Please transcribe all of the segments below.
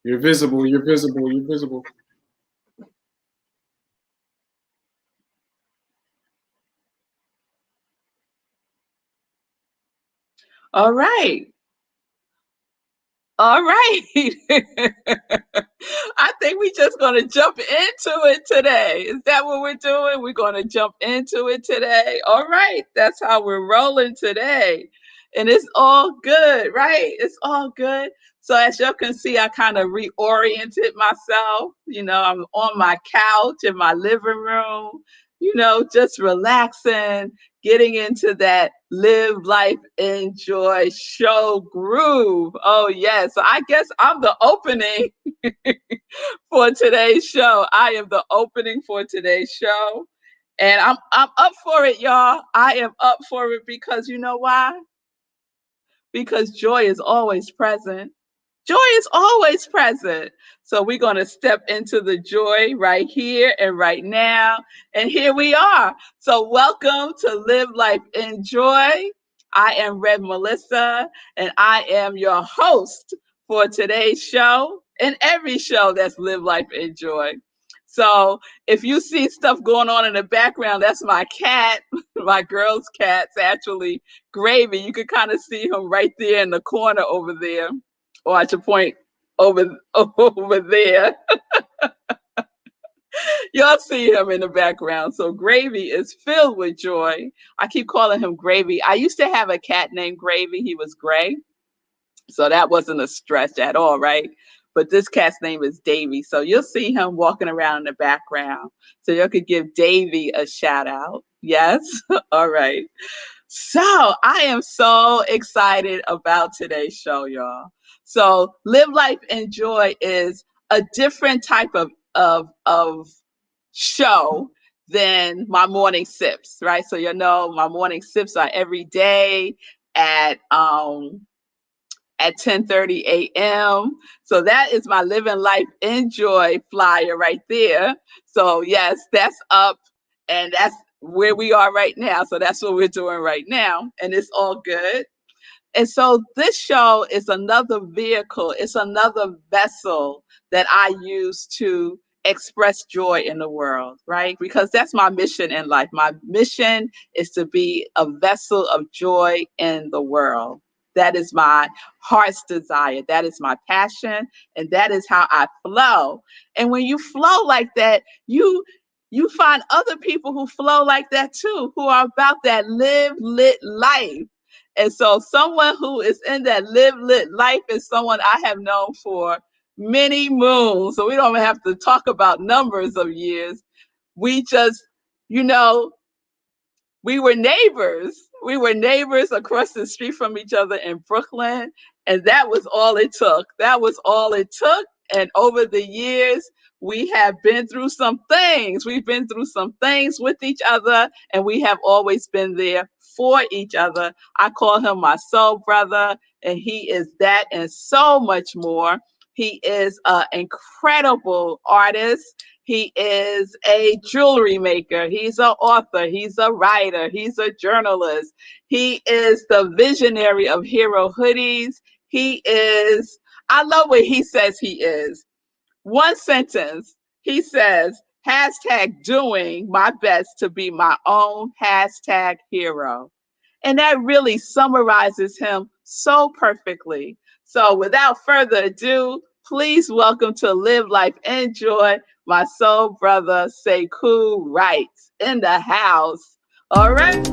You're visible. You're visible. You're visible. All right. All right. I think we just going to jump into it today. Is that what we're doing? We're going to jump into it today. All right. That's how we're rolling today. And it's all good, right? It's all good. So as you can see, I kind of reoriented myself. I'm on my couch in my living room, just relaxing, getting into that live life enjoy show groove. Oh yes, so I guess I'm the opening for today's show. I am the opening for today's show, and I'm up for it, y'all. I am up for it because you know why? Because joy is always present. Joy is always present. So we're going to step into the joy right here and right now. And here we are. So welcome to Live Life Enjoy. I am Rev Melissa, and I am your host for today's show and every show that's Live Life Enjoy. So if you see stuff going on in the background, that's my cat, my girl's cat's actually Gravy. You can kind of see him right there in the corner over there. Or I should point over there. Y'all see him in the background. So Gravy is filled with joy. I keep calling him Gravy. I used to have a cat named Gravy. He was gray. So that wasn't a stretch at all, right? But this cat's name is Davy. So you'll see him walking around in the background. So you could give Davy a shout out. Yes? All right. So I am so excited about today's show, y'all. So Live Life Enjoy is a different type of show than my morning sips, right? So my morning sips are every day at 10:30 a.m. So that is my Living Life Enjoy flyer right there. So yes, that's up, and that's where we are right now. So that's what we're doing right now, and it's all good. And so this show is another vehicle, it's another vessel that I use to express joy in the world, right? Because that's my mission in life. My mission is to be a vessel of joy in the world. That is my heart's desire. That is my passion. And that is how I flow. And when you flow like that, you find other people who flow like that too, who are about that live lit life. And so someone who is in that live lit life is someone I have known for many moons. So we don't have to talk about numbers of years. We just, you know, we were neighbors. We were neighbors across the street from each other in Brooklyn. And that was all it took. That was all it took. And over the years, we have been through some things. We've been through some things with each other, and we have always been there for each other. I call him my soul brother, and he is that and so much more. He is an incredible artist. He is a jewelry maker. He's an author. He's a writer. He's a journalist. He is the visionary of Hero Hoodies. I love what he says he is. One sentence, he says, hashtag doing my best to be my own hashtag hero. And that really summarizes him so perfectly. So without further ado, please welcome to Live Life Enjoy, my soul brother, Sekou Wright in the house. All right.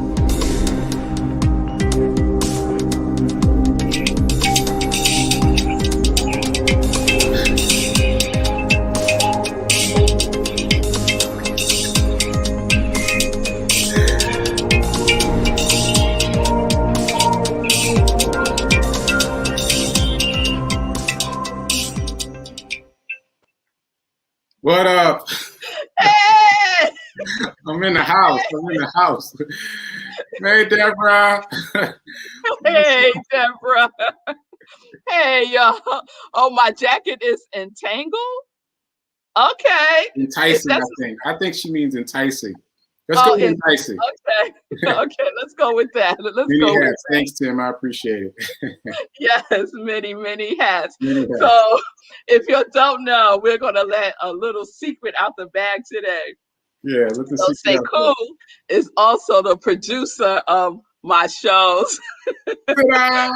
What up? Hey! I'm in the house. I'm in the house. Hey, Deborah. Hey, Deborah. Hey, y'all. Oh, my jacket is entangled? Okay. Enticing, I think. I think she means enticing. Let's go with enticing. Okay. Okay, let's go with that. Let's Many go with hats. that. Thanks, Tim. I appreciate it. Yes, many, many hats. Many hats. So if you don't know, we're gonna let a little secret out the bag today. Yeah, let the So secret out Sekou is also the producer of my shows. Ta-da!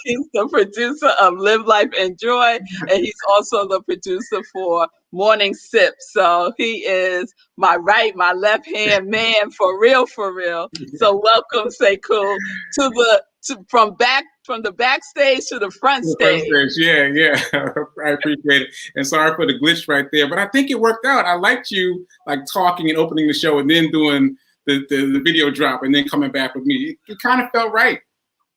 He's the producer of Live Life Enjoy, and he's also the producer for Morning Sip. So he is my right, my left hand man for real, for real. So welcome, Sekou, from the backstage to the front stage. Yeah. I appreciate it. And sorry for the glitch right there, but I think it worked out. I liked you like talking and opening the show and then doing the video drop and then coming back with me. It kind of felt right.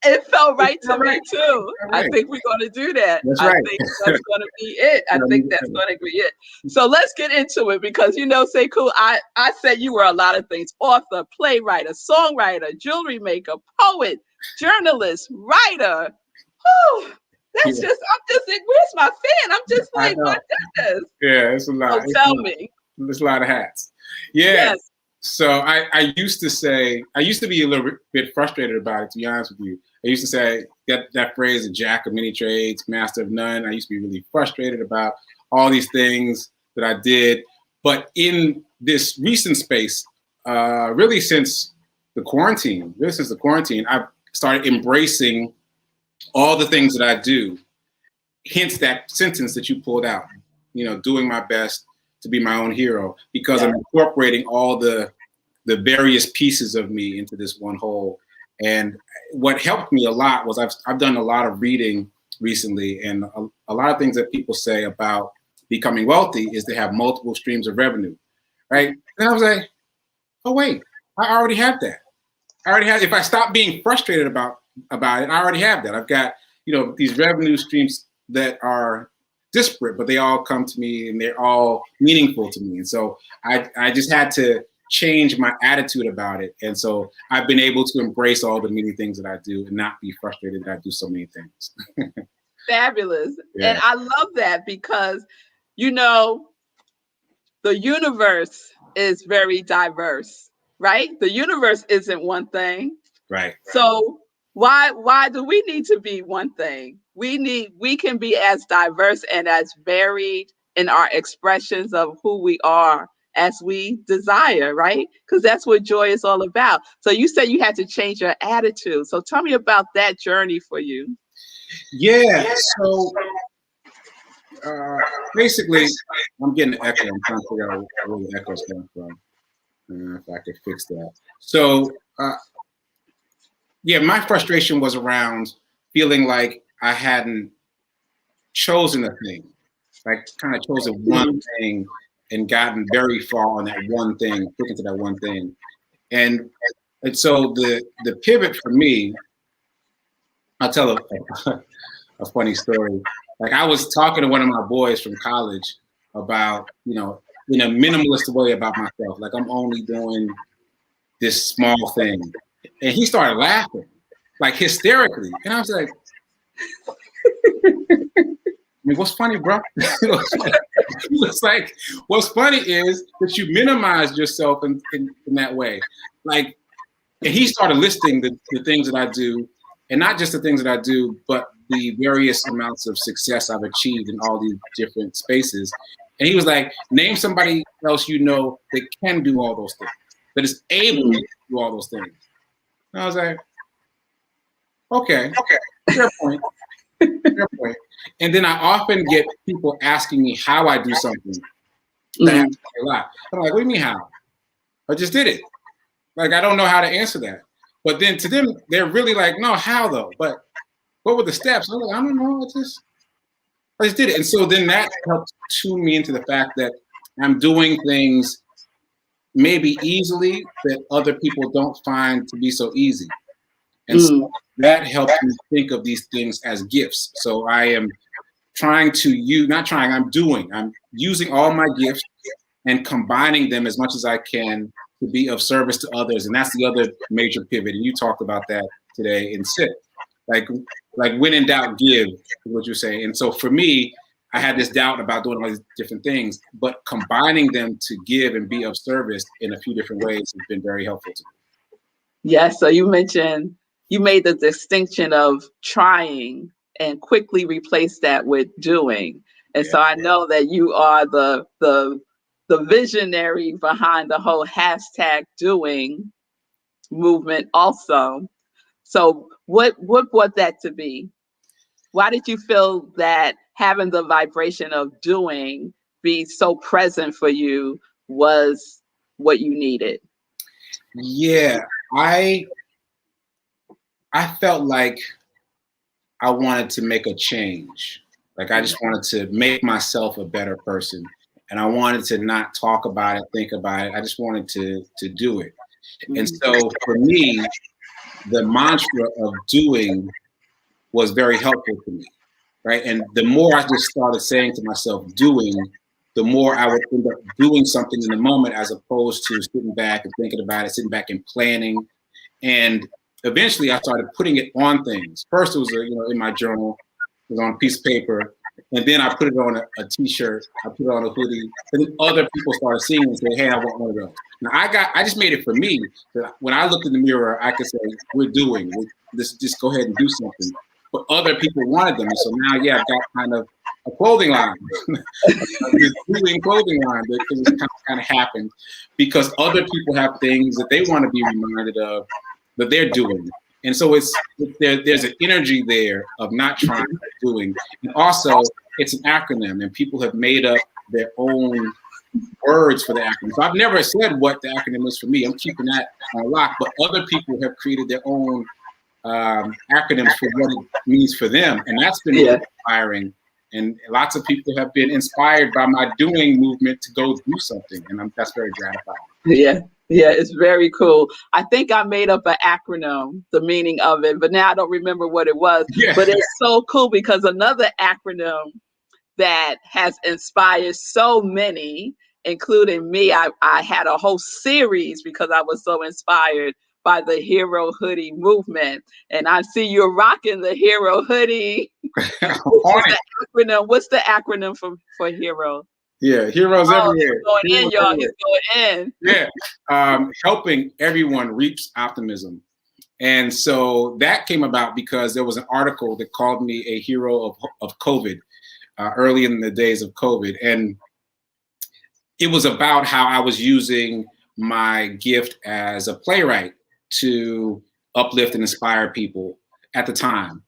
It felt right to me too. Right. I think we're going to do that. That's right. I think that's going to be it. I think that's going to be it. So let's get into it because Sekou, I said you were a lot of things: author, playwright, songwriter, jewelry maker, poet, journalist, writer. Whew, I'm just like, where's my fan? I'm just like, my goodness. Yeah, it's a lot. So tell me. There's a lot of hats. Yeah. Yes. So I used to be a little bit frustrated about it, to be honest with you. I used to say that phrase, a jack of many trades, master of none. I used to be really frustrated about all these things that I did. But in this recent space, really since the quarantine, I've started embracing all the things that I do. Hence that sentence that you pulled out, doing my best to be my own hero, because I'm incorporating all the various pieces of me into this one whole. And what helped me a lot was I've done a lot of reading recently, and a lot of things that people say about becoming wealthy is to have multiple streams of revenue, right? And I was like, oh wait, I already have that. If I stop being frustrated about it, I already have that. I've got these revenue streams that are disparate, but they all come to me and they're all meaningful to me. And so I just had to change my attitude about it. And so I've been able to embrace all the many things that I do and not be frustrated that I do so many things. Fabulous. Yeah. And I love that because, the universe is very diverse, right? The universe isn't one thing. Right. So why do we need to be one thing? We can be as diverse and as varied in our expressions of who we are as we desire, right? Because that's what joy is all about. So you said you had to change your attitude. So tell me about that journey for you. Yeah. So basically, I'm getting an echo. I'm trying to figure out where the echo's coming from. If I could fix that. So my frustration was around feeling like I hadn't chosen a thing, like kind of chosen one thing and gotten very far on that one thing, sticking to that one thing. And so the pivot for me, I'll tell a funny story. Like I was talking to one of my boys from college about, in a minimalist way about myself. Like I'm only doing this small thing. And he started laughing, like hysterically. And I was like, what's funny, bro? It's like, what's funny is that you minimize yourself in that way. Like, and he started listing the things that I do, and not just the things that I do, but the various amounts of success I've achieved in all these different spaces. And he was like, name somebody else that can do all those things, that is able to do all those things. And I was like, okay, fair point. Fair point. And then I often get people asking me how I do something. That happens a lot. I'm like, what do you mean how? I just did it. Like, I don't know how to answer that. But then to them, they're really like, no, how though? But what were the steps? I'm like, I don't know. I just did it. And so then that helped tune me into the fact that I'm doing things maybe easily that other people don't find to be so easy. And so that helped me think of these things as gifts. So I am I'm using all my gifts and combining them as much as I can to be of service to others. And that's the other major pivot. And you talked about that today in SIP. Like when in doubt, give, is what you're saying. And so for me, I had this doubt about doing all these different things, but combining them to give and be of service in a few different ways has been very helpful to me. Yes. So you mentioned you made the distinction of trying and quickly replace that with doing. And Yeah. so I know that you are the visionary behind the whole hashtag doing movement also. So what brought that to be? Why did you feel that having the vibration of doing be so present for you was what you needed? Yeah, I felt like I wanted to make a change. Like I just wanted to make myself a better person. And I wanted to not talk about it, think about it. I just wanted to do it. And so for me, the mantra of doing was very helpful to me, right? And the more I just started saying to myself, doing, the more I would end up doing something in the moment as opposed to sitting back and thinking about it, sitting back and planning. And eventually I started putting it on things. First it was, in my journal, it was on a piece of paper. And then I put it on a t-shirt, I put it on a hoodie, and then other people started seeing it and say, hey, I want one of those. Now I just made it for me that when I looked in the mirror, I could say, we're doing, just go ahead and do something. But other people wanted them. And so now, I've got kind of a clothing line, this doing clothing line that just kind of happened because other people have things that they want to be reminded of that they're doing. And so there's an energy there of not trying, but doing. And also, it's an acronym, and people have made up their own words for the acronym. So I've never said what the acronym is for me. I'm keeping that on lock. But other people have created their own acronyms for what it means for them, and that's been really inspiring. And lots of people have been inspired by my doing movement to go do something, and that's very gratifying. Yeah, it's very cool. I think I made up an acronym, the meaning of it, but now I don't remember what it was. Yeah. But it's so cool because another acronym that has inspired so many, including me, I had a whole series because I was so inspired by the Hero Hoodie movement. And I see you're rocking the Hero Hoodie. What's the acronym for Hero? Yeah, heroes everywhere. He's going in, y'all. He's going in. Yeah, helping everyone reach optimism. And so that came about because there was an article that called me a hero of COVID early in the days of COVID. And it was about how I was using my gift as a playwright to uplift and inspire people at the time.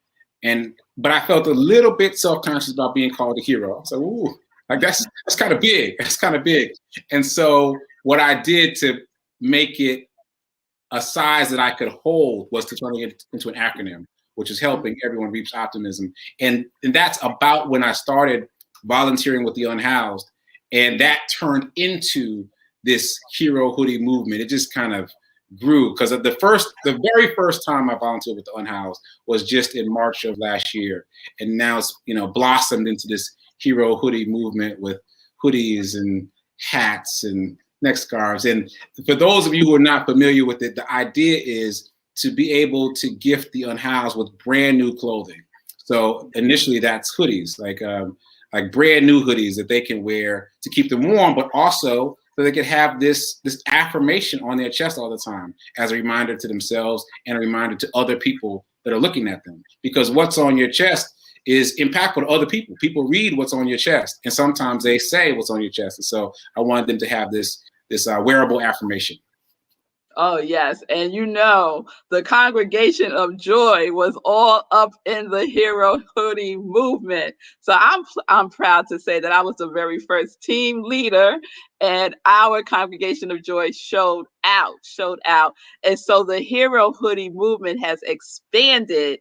But I felt a little bit self-conscious about being called a hero. So, ooh, like that's kind of big. That's kind of big. And so what I did to make it a size that I could hold was to turn it into an acronym, which is helping everyone reach optimism. And that's about when I started volunteering with the unhoused. And that turned into this Hero Hoodie movement. It just kind of grew because the very first time I volunteered with the unhoused was just in March of last year. And now it's, blossomed into this Hero Hoodie movement with hoodies and hats and neck scarves. And for those of you who are not familiar with it, the idea is to be able to gift the unhoused with brand new clothing. So initially that's hoodies, like brand new hoodies that they can wear to keep them warm, but also so they can have this affirmation on their chest all the time as a reminder to themselves and a reminder to other people that are looking at them. Because what's on your chest is impactful to other people. People read what's on your chest, and sometimes they say what's on your chest. And so I wanted them to have this wearable affirmation. Oh, yes. And the Congregation of Joy was all up in the Hero Hoodie movement. So I'm proud to say that I was the very first team leader, and our Congregation of Joy showed out. And so the Hero Hoodie movement has expanded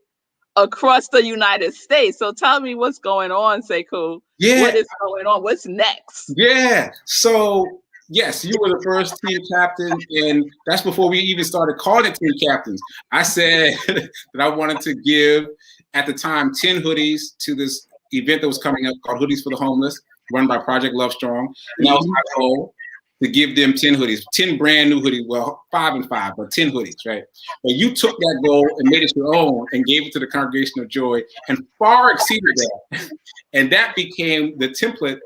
across the United States. So tell me what's going on, Sekou. Yeah. What is going on? What's next? Yeah. So yes, you were the first team captain, and that's before we even started calling it team captains. I said that I wanted to give, at the time, 10 hoodies to this event that was coming up called Hoodies for the Homeless, run by Project Love Strong. And that was my goal. to give them 10 hoodies, 10 brand new hoodies, well, 5 and 5, but 10 hoodies, right? But you took that goal and made it your own and gave it to the Congregation of Joy and far exceeded that. And that became the template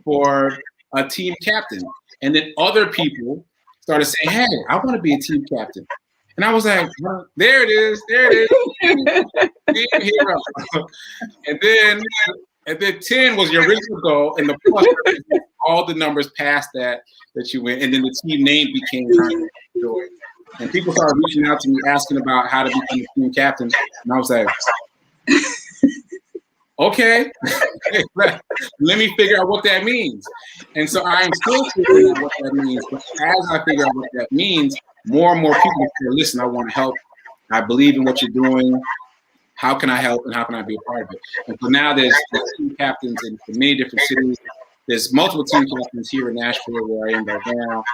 for a team captain. And then other people started saying, hey, I want to be a team captain. And I was like, well, there it is. Team hero. And then 10 was your original goal, and the plus all the numbers past that you went, and then the team name became Joy. And people started reaching out to me asking about how to become a team captain, and I was like, okay, let me figure out what that means. And so I am still figuring out what that means. But as I figure out what that means, more and more people say, listen, I want to help. I believe in what you're doing. How can I help and how can I be a part of it? And so now there's team captains in many different cities. There's multiple team captains here in Nashville where I am right now.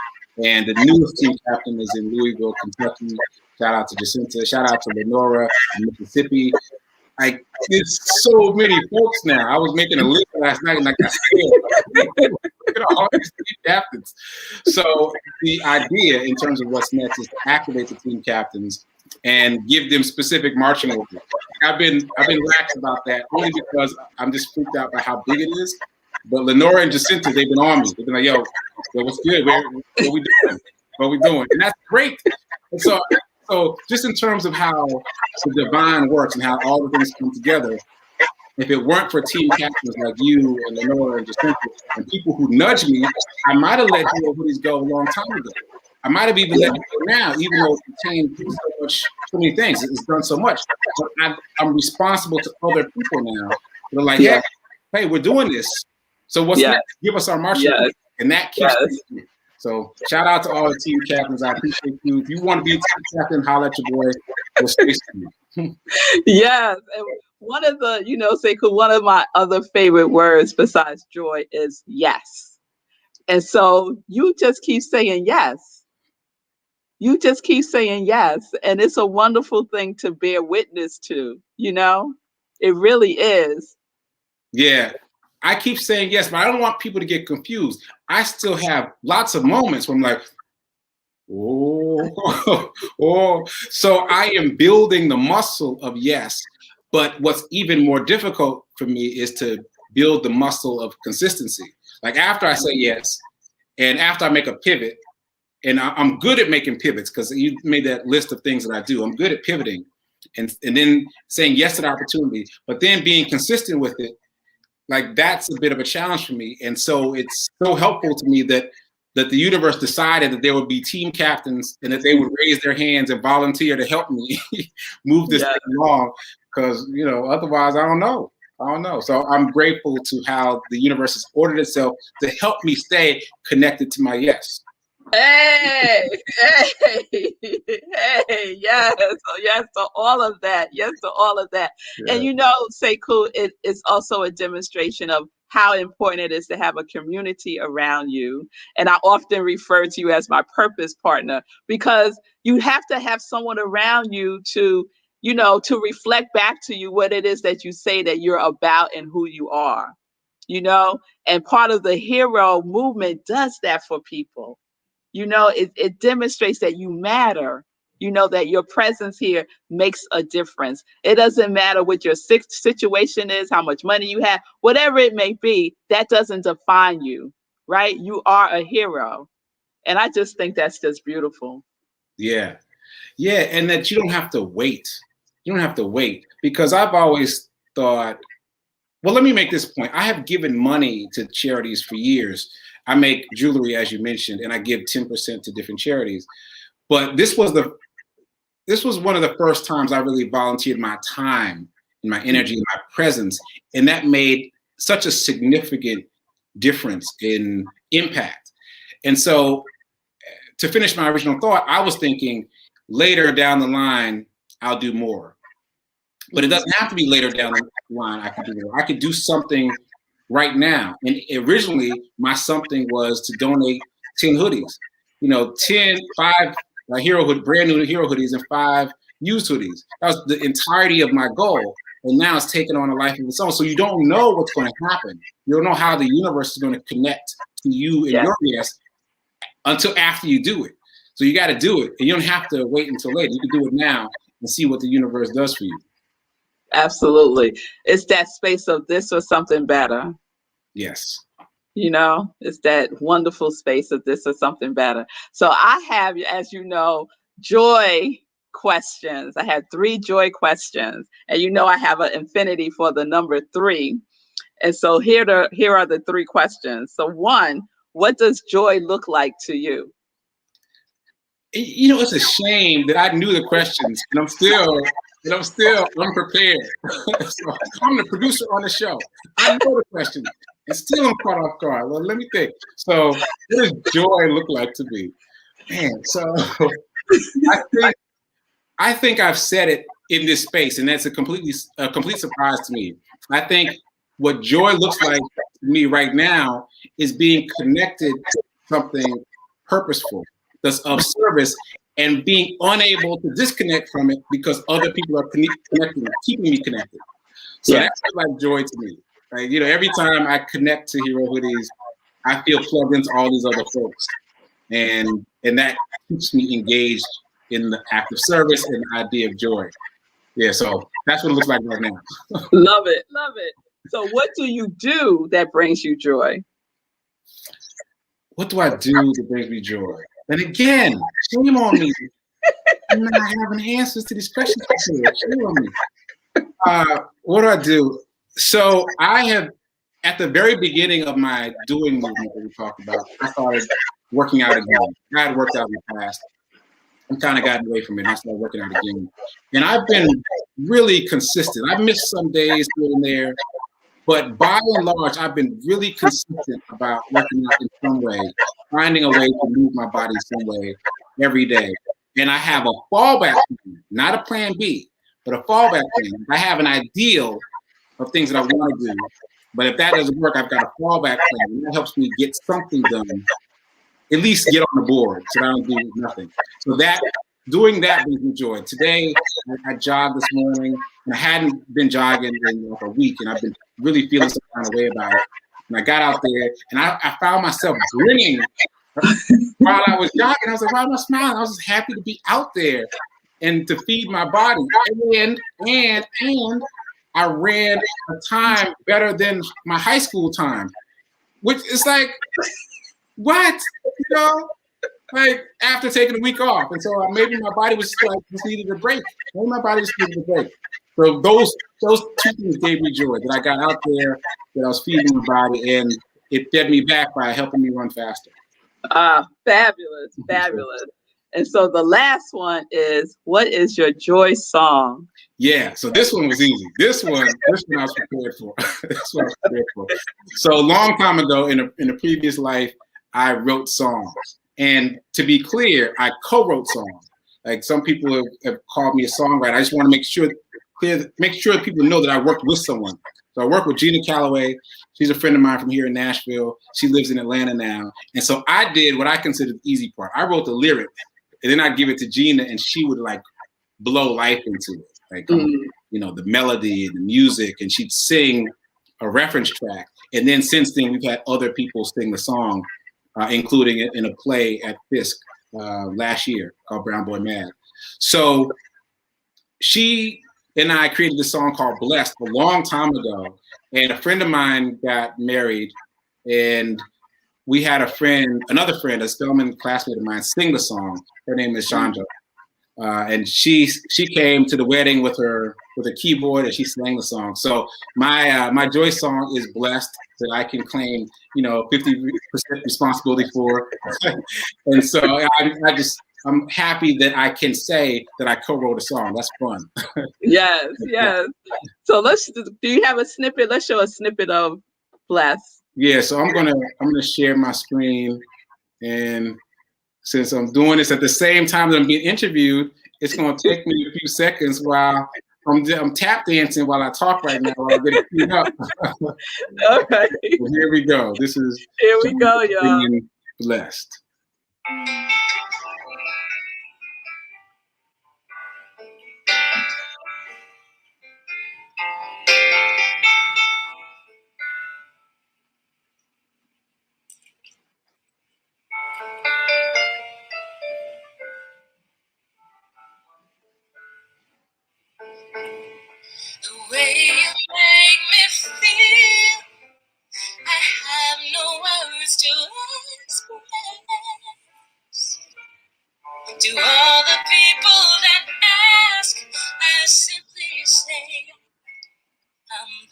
And the newest team captain is in Louisville, Kentucky. Shout out to Jacinta. Shout out to Lenora in Mississippi. There's so many folks now. I was making a list last night and I got scared. Look at all these team captains. So the idea in terms of what's next is to activate the team captains and give them specific marching orders. I've been lax about that only because I'm just freaked out by how big it is. But Lenora and Jacinta, they've been on me. They've been like, yo, what's good? What we doing? What we doing? And that's great. And so just in terms of how the divine works and how all the things come together, if it weren't for team captains like you and Lenora and Jacinta and people who nudge me, I might have let you hoodies go a long time ago. I might have even let it go now, even though it's changed so many things. It's done so much. But I'm responsible to other people now. They're like, hey, we're doing this. So what's next? Give us our marching orders. And that keeps me. So shout out to all the team captains. I appreciate you. If you want to be a team captain, holler at your boy. We'll stay you. Yes. And one of the, Sekou, one of my other favorite words besides joy is yes. And so you just keep saying yes. You just keep saying yes. And it's a wonderful thing to bear witness to, It really is. Yeah. I keep saying yes, but I don't want people to get confused. I still have lots of moments where I'm like, oh. So I am building the muscle of yes. But what's even more difficult for me is to build the muscle of consistency. Like after I say yes, and after I make a pivot, and I'm good at making pivots because you made that list of things that I do. I'm good at pivoting and then saying yes to the opportunity, but then being consistent with it. Like that's a bit of a challenge for me. And so it's so helpful to me that the universe decided that there would be team captains and that they would raise their hands and volunteer to help me move this thing along. Because, otherwise I don't know. So I'm grateful to how the universe has ordered itself to help me stay connected to my yes. Hey, yes. So yes to all of that. Yes to all of that. Yeah. And Sekou, it is also a demonstration of how important it is to have a community around you. And I often refer to you as my purpose partner because you have to have someone around you to reflect back to you what it is that you say that you're about and who you are, and part of the hero movement does that for people. It demonstrates that you matter, that your presence here makes a difference. It doesn't matter what your situation is, how much money you have, whatever it may be, that doesn't define you, right? You are a hero. And I just think that's just beautiful. Yeah. Yeah. And that you don't have to wait. You don't have to wait because I've always thought, well, let me make this point. I have given money to charities for years. I make jewelry, as you mentioned, and I give 10% to different charities. But this was one of the first times I really volunteered my time and my energy and my presence. And that made such a significant difference in impact. And so to finish my original thought, I was thinking later down the line, I'll do more. But it doesn't have to be later down the line. I could do something right now. And originally, my something was to donate 10 hoodies. 5 brand new hero hoodies and 5 used hoodies. That was the entirety of my goal. And now it's taken on a life of its own. So you don't know what's going to happen. You don't know how the universe is going to connect to you and your yes until after you do it. So you got to do it, and you don't have to wait until later. You can do it now and see what the universe does for you. Absolutely. It's that space of this or something better. Yes. It's that wonderful space of this or something better. So I have, as you know, joy questions. I have 3 joy questions. And I have an infinity for the number 3. And so here are the 3 questions. So 1, what does joy look like to you? It's a shame that I knew the questions and I'm still unprepared. So I'm the producer on the show. I know the questions and still I'm caught off guard. Well, let me think. So what does joy look like to me? Man, so I think I've said it in this space, and that's a complete surprise to me. I think what joy looks like to me right now is being connected to something purposeful, that's of service, and being unable to disconnect from it because other people are connecting, keeping me connected. So that's like joy to me. Right? Every time I connect to Hero Hoodies, I feel plugged into all these other folks, and that keeps me engaged in the act of service and the idea of joy. Yeah, so that's what it looks like right now. Love it. So what do you do that brings you joy? What do I do that brings me joy? And again, shame on me. I'm not having answers to these questions. Shame on me. What do I do? So I have, at the very beginning of my doing movement that we talked about, I started working out again. I had worked out in the past. I'm kind of gotten away from it, and I started working out again. And I've been really consistent. I've missed some days here and there, but by and large, I've been really consistent about working out in some way, finding a way to move my body some way every day. And I have a fallback plan, not a plan B, but a fallback plan. I have an ideal of things that I want to do, but if that doesn't work, I've got a fallback plan, and that helps me get something done. At least get on the board so I don't do nothing. So doing that brings me joy. Today, I jogged this morning, and I hadn't been jogging in like a week, and I've been really feeling some kind of way about it. And I got out there, and I found myself grinning while I was jogging. I was like, why am I smiling? I was just happy to be out there and to feed my body. And I ran a time better than my high school time, which is like, what? Like after taking a week off. And so maybe my body was just needed a break. Maybe my body just needed a break. So those 2 things gave me joy, that I got out there, that I was feeding my body, and it fed me back by helping me run faster. Fabulous. And so the last one is, what is your joy song? Yeah, so this one was easy. This one I was prepared for. So a long time ago in a previous life, I wrote songs. And to be clear, I co-wrote songs. Like some people have called me a songwriter. I just want to make sure people know that I worked with someone. So I worked with Gina Calloway. She's a friend of mine from here in Nashville. She lives in Atlanta now. And so I did what I considered the easy part. I wrote the lyrics, and then I'd give it to Gina, and she would like blow life into it. Like, the melody and the music, and she'd sing a reference track. And then since then, we've had other people sing the song, including it in a play at Fisk last year called Brown Boy Mad. So she and I created this song called Blessed a long time ago. And a friend of mine got married, and we had another friend, a Spelman classmate of mine, sing the song. Her name is Chandra. And she came to the wedding with a keyboard, and she sang the song. So my joy song is Blessed, that I can claim 50% responsibility for. And so I'm happy that I can say that I co-wrote a song. That's fun. Yes. So do you have a snippet? Let's show a snippet of Blessed. Yeah, so I'm gonna share my screen, and since I'm doing this at the same time that I'm being interviewed, it's going to take me a few seconds while I'm tap dancing while I talk right now while I'm getting cleaned up. Okay. Well, here we go. Here we go, y'all. Blessed. to express to all the people that ask, I simply say I'm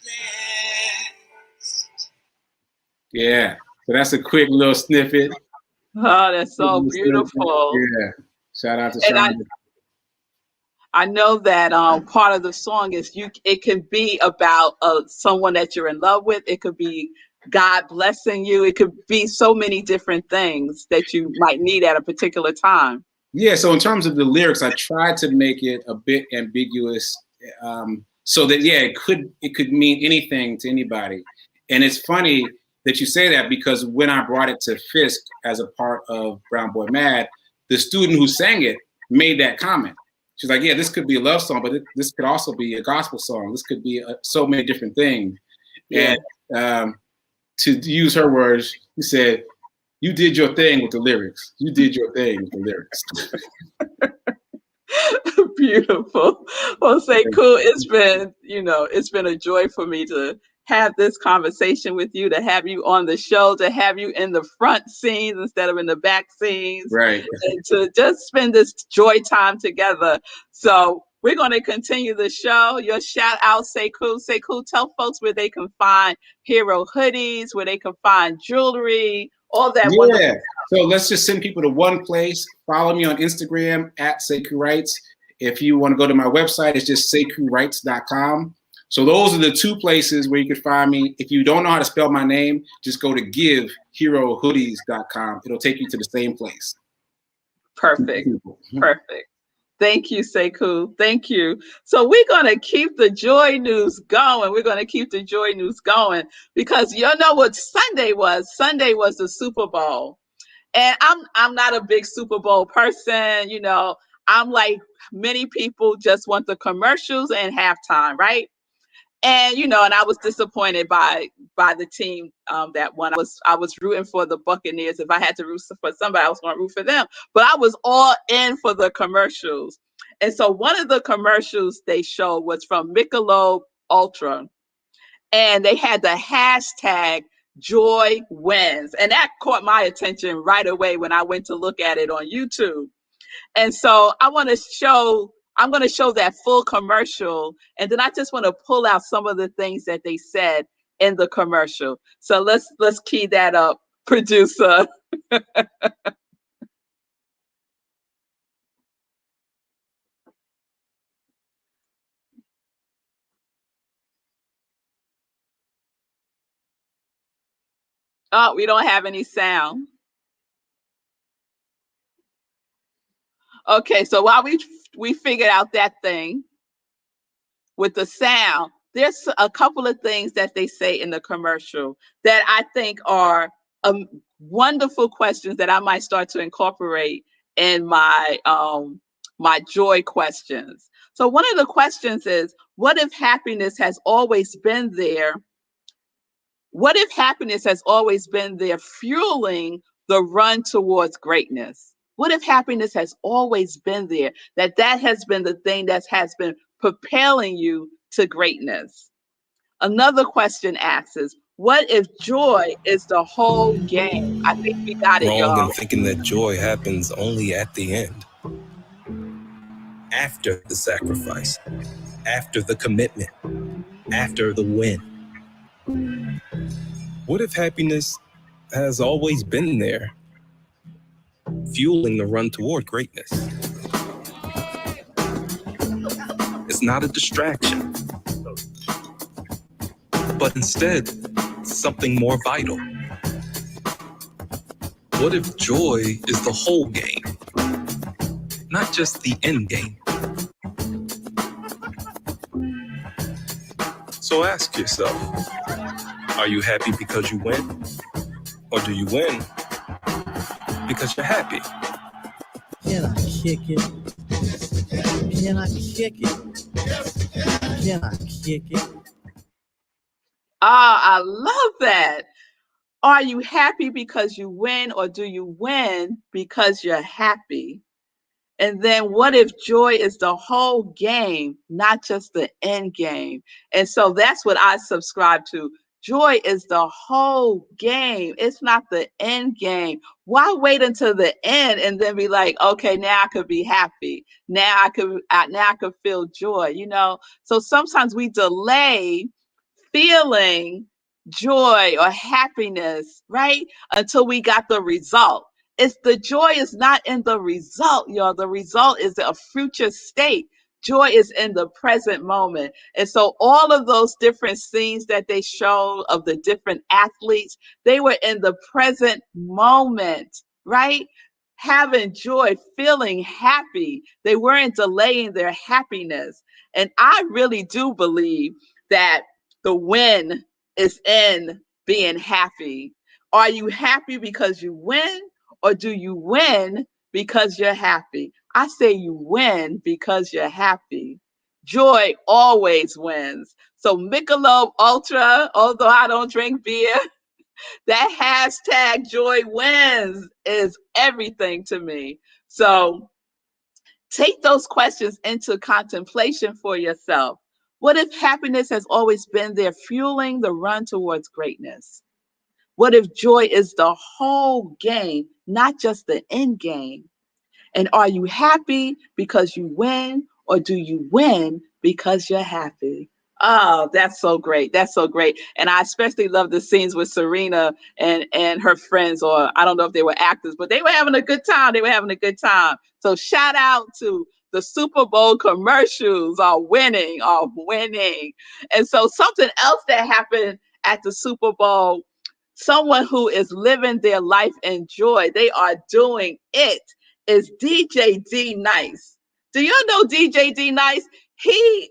blessed. Yeah. So that's a quick little snippet. Oh, that's so beautiful. Yeah. Shout out to And Sean. I know that part of the song is it can be about someone that you're in love with. It could be God blessing you. It could be so many different things that you might need at a particular time. Yeah, so in terms of the lyrics, I tried to make it a bit ambiguous, so that it could mean anything to anybody. And it's funny that you say that, because when I brought it to Fisk as a part of Brown Boy Mad, the student who sang it made that comment. She's like, "Yeah, this could be a love song, but this could also be a gospel song. This could be so many different things." Yeah. And to use her words, she said, "You did your thing with the lyrics. You did your thing with the lyrics." Beautiful. Well, Sekou, it's been a joy for me to have this conversation with you, to have you on the show, to have you in the front scenes instead of in the back scenes, Right. and to just spend this joy time together. So we're going to continue the show. Your shout out, Sekou. Sekou, tell folks where they can find Hero hoodies, where they can find jewelry, all that wonderful stuff. So let's just send people to one place. Follow me on Instagram at Sekou Writes. If you want to go to my website, it's just SekouWrites.com. So those are the two places where you can find me. If you don't know how to spell my name, just go to GiveHeroHoodies.com. It'll take you to the same place. Perfect. Perfect. Thank you, Sekou. Thank you. So we're going to keep the joy news going. We're going to keep the joy news going because you know what Sunday was? Sunday was the Super Bowl. And I'm not a big Super Bowl person. I'm like many people, just want the commercials and halftime, right? And and I was disappointed by the team that won. I was rooting for the Buccaneers. If I had to root for somebody, I was going to root for them. But I was all in for the commercials. And so one of the commercials they showed was from Michelob Ultra, and they had the hashtag Joy Wins, and that caught my attention right away when I went to look at it on YouTube. And so I'm going to show that full commercial, and then I just want to pull out some of the things that they said in the commercial. So let's key that up, producer. Oh, we don't have any sound. Okay, so while we figured out that thing with the sound, there's a couple of things that they say in the commercial that I think are wonderful questions that I might start to incorporate in my joy questions. So one of the questions is, what if happiness has always been there? What if happiness has always been there, fueling the run towards greatness? What if happiness has always been there, that has been the thing that has been propelling you to greatness? Another question asks, what if joy is the whole game? I think we got it, y'all. Wrong in thinking that joy happens only at the end. After the sacrifice, after the commitment, after the win. What if happiness has always been there, fueling the run toward greatness? It's not a distraction, but instead something more vital. What if joy is the whole game, not just the end game? So ask yourself, are you happy because you win? Or do you win because you're happy? Can I kick it? Can I kick it? Can I kick it? I love that. Are you happy because you win, or do you win because you're happy? And then what if joy is the whole game, not just the end game? And so that's what I subscribe to. Joy is the whole game. It's not the end game. Why wait until the end and then be like, okay, now I could be happy. Now I could feel joy, you know? So sometimes we delay feeling joy or happiness, right? Until we got the result. It's the joy is not in the result, y'all. The result is a future state. Joy is in the present moment. And so all of those different scenes that they showed of the different athletes, they were in the present moment, right? Having joy, feeling happy. They weren't delaying their happiness. And I really do believe that the win is in being happy. Are you happy because you win, or do you win because you're happy? I say you win because you're happy. Joy always wins. So Michelob Ultra, although I don't drink beer, that hashtag joy wins is everything to me. So take those questions into contemplation for yourself. What if happiness has always been there, fueling the run towards greatness? What if joy is the whole game, not just the end game? And are you happy because you win, or do you win because you're happy? Oh, that's so great. That's so great. And I especially love the scenes with Serena and her friends, or I don't know if they were actors, but they were having a good time. They were having a good time. So shout out to the Super Bowl commercials are winning, are winning. And so something else that happened at the Super Bowl, someone who is living their life in joy, they are doing it, is DJ D Nice. Do y'all know DJ D Nice?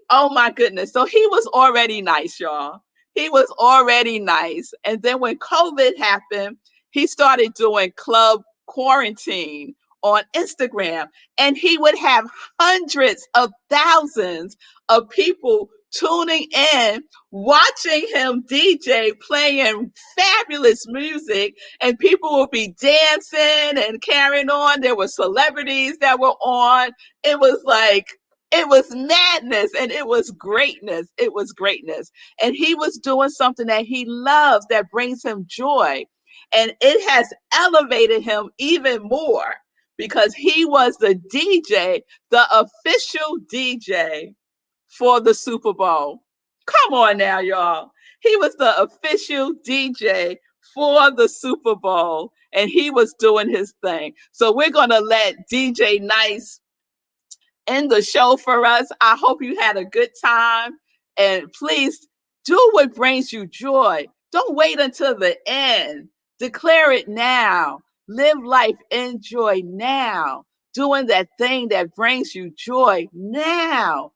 Oh my goodness. So he was already nice, y'all. He was already nice. And then when COVID happened, he started doing club quarantine on Instagram. And he would have hundreds of thousands of people tuning in, watching him DJ, playing fabulous music, and people will be dancing and carrying on. There were celebrities that were on. It was like, it was madness and it was greatness. It was greatness. And he was doing something that he loves that brings him joy. And it has elevated him even more because he was the DJ, the official DJ for the Super Bowl. Come on now, y'all. He was the official DJ for the Super Bowl, and he was doing his thing. So we're going to let DJ Nice end the show for us. I hope you had a good time. And please do what brings you joy. Don't wait until the end. Declare it now. Live life in joy now. Doing that thing that brings you joy now,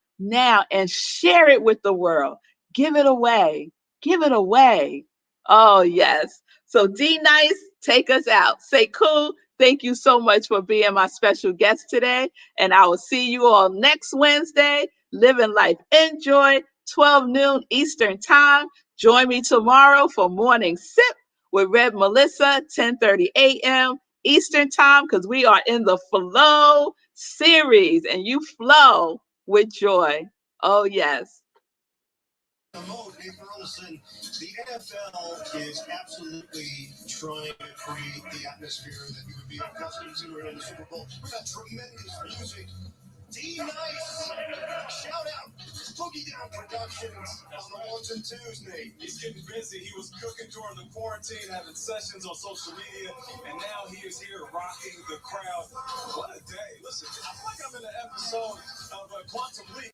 and share it with the world. Give it away. Give it away. Oh, yes. So, D Nice, take us out. Sekou, thank you so much for being my special guest today. And I will see you all next Wednesday. Living life in joy, 12 noon Eastern time. Join me tomorrow for Morning Sip with Red Melissa, 10:30 a.m. Eastern time, because we are in the Flow series and you flow with joy. Oh, yes. The NFL is absolutely trying to create the atmosphere that you would be accustomed to in the Super Bowl. We got tremendous music. D Nice, shout out, Boogie Down Productions on the ones and twos, Nate. He's getting busy. He was cooking during the quarantine, having sessions on social media, and now he is here rocking the crowd. What a day. Listen, I feel like I'm in an episode of Quantum Leap.